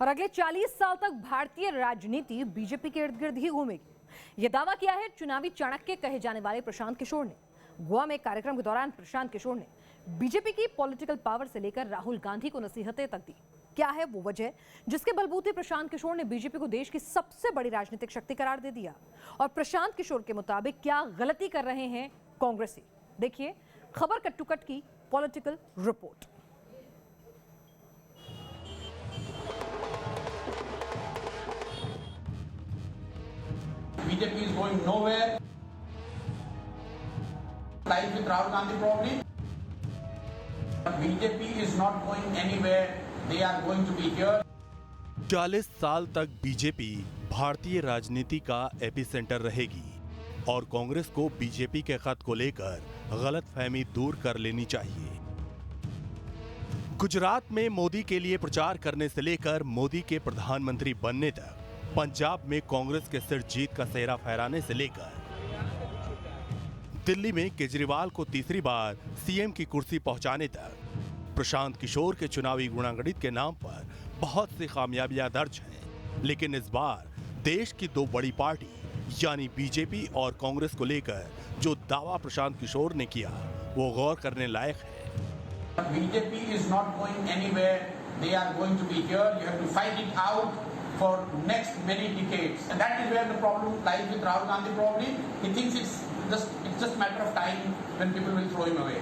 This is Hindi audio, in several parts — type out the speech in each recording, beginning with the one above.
और अगले 40 साल तक भारतीय राजनीति बीजेपी के इर्द गिर्द ही घूमेगी। यह दावा किया है चुनावी चाणक्य कहे जाने वाले प्रशांत किशोर ने। गोवा में एक कार्यक्रम के दौरान प्रशांत किशोर ने बीजेपी की पॉलिटिकल पावर से लेकर राहुल गांधी को नसीहतें तक दी। क्या है वो वजह जिसके बलबूते प्रशांत किशोर ने बीजेपी को देश की सबसे बड़ी राजनीतिक शक्ति करार दे दिया? और प्रशांत किशोर के मुताबिक क्या गलती कर रहे हैं कांग्रेसी? देखिए खबर कट टू कट की political report. BJP is going nowhere. Like with Rahul Gandhi probably. But BJP is not going anywhere. They are going to be here. 40 साल तक बीजेपी भारतीय राजनीति का एपिसेंटर रहेगी और कांग्रेस को बीजेपी के खत को लेकर गलतफहमी दूर कर लेनी चाहिए। गुजरात में मोदी के लिए प्रचार करने से लेकर मोदी के प्रधानमंत्री बनने तक, पंजाब में कांग्रेस के सिर जीत का सेहरा फहराने से लेकर दिल्ली में केजरीवाल को तीसरी बार सीएम की कुर्सी पहुंचाने तक, प्रशांत किशोर के चुनावी गुणागणित के नाम पर बहुत सी कामयाबियां दर्ज हैं। लेकिन इस बार देश की दो बड़ी पार्टी यानी बीजेपी और कांग्रेस को लेकर जो दावा प्रशांत किशोर ने किया वो गौर करने लायक है। BJP is not going anywhere. They are going to be here. You have to fight it out for next many decades. And that is where the problem lies with Rahul Gandhi probably. He thinks it's just matter of time when people will throw him away.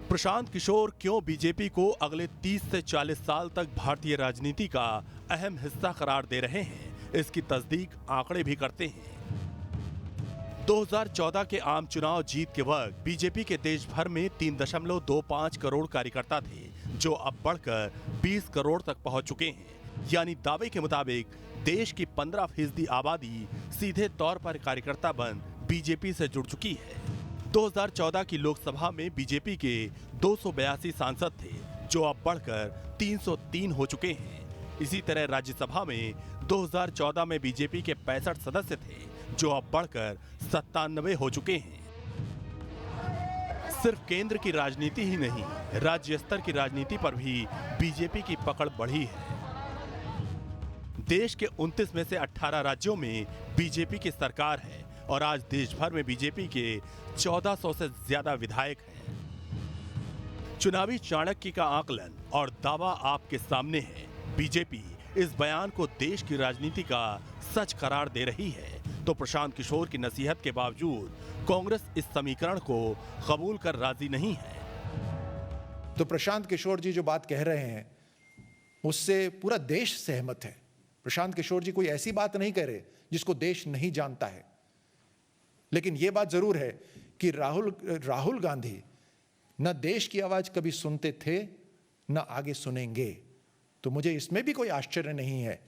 Prashant Kishor क्यों बीजेपी को अगले 30 से 40 साल तक भारतीय राजनीति का अहम हिस्सा करार दे रहे हैं, इसकी तस्दीक आंकड़े भी करते हैं। 2014 के आम चुनाव जीत के वक्त बीजेपी के देश भर में 3.25 करोड़ कार्यकर्ता थे, जो अब बढ़कर 20 करोड़ तक पहुंच चुके हैं। यानी दावे के मुताबिक देश की 15% आबादी सीधे तौर पर कार्यकर्ता बन बीजेपी से जुड़ चुकी है। 2014 की लोकसभा में बीजेपी के 282 सांसद थे, जो अब बढ़कर 303 हो चुके हैं। इसी तरह राज्यसभा में 2014 में बीजेपी के 65 सदस्य थे, जो अब बढ़कर 97 हो चुके हैं। सिर्फ केंद्र की राजनीति ही नहीं, राज्य स्तर की राजनीति पर भी बीजेपी की पकड़ बढ़ी है। देश के 29 में से 18 राज्यों में बीजेपी की सरकार है और आज देश भर में बीजेपी के 1400 से ज्यादा विधायक हैं। चुनावी चाणक्य का आकलन और दावा आपके सामने है। बीजेपी इस बयान को देश की राजनीति का सच करार दे रही है, तो प्रशांत किशोर की नसीहत के बावजूद कांग्रेस इस समीकरण को कबूल कर राजी नहीं है। तो प्रशांत किशोर जी जो बात कह रहे हैं उससे पूरा देश सहमत है। प्रशांत किशोर जी कोई ऐसी बात नहीं कह रहे जिसको देश नहीं जानता है। लेकिन यह बात जरूर है कि राहुल गांधी न देश की आवाज कभी सुनते थे न आगे सुनेंगे। तो मुझे इसमें भी कोई आश्चर्य नहीं है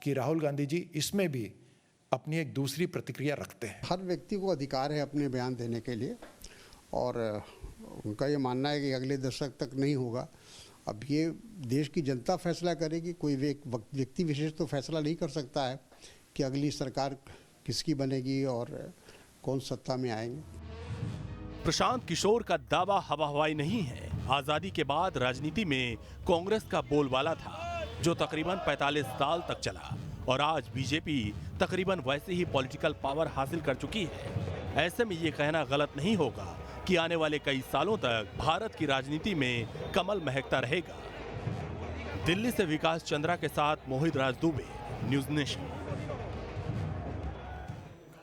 कि राहुल गांधी जी इसमें भी अपनी एक दूसरी प्रतिक्रिया रखते हैं। हर व्यक्ति को अधिकार है अपने बयान देने के लिए और उनका ये मानना है कि अगले दशक तक नहीं होगा। अब ये देश की जनता फैसला करेगी, कोई व्यक्ति विशेष तो फैसला नहीं कर सकता है कि अगली सरकार किसकी बनेगी और कौन सत्ता में आएंगे। प्रशांत किशोर का दावा हवा हवाई नहीं है। आजादी के बाद राजनीति में कांग्रेस का बोलबाला था, जो तकरीबन 45 साल तक चला और आज बीजेपी तकरीबन वैसे ही पॉलिटिकल पावर हासिल कर चुकी है। ऐसे में ये कहना गलत नहीं होगा कि आने वाले कई सालों तक भारत की राजनीति में कमल महकता रहेगा। दिल्ली से विकास चंद्रा के साथ मोहित राज दुबे, न्यूज़ नेशन।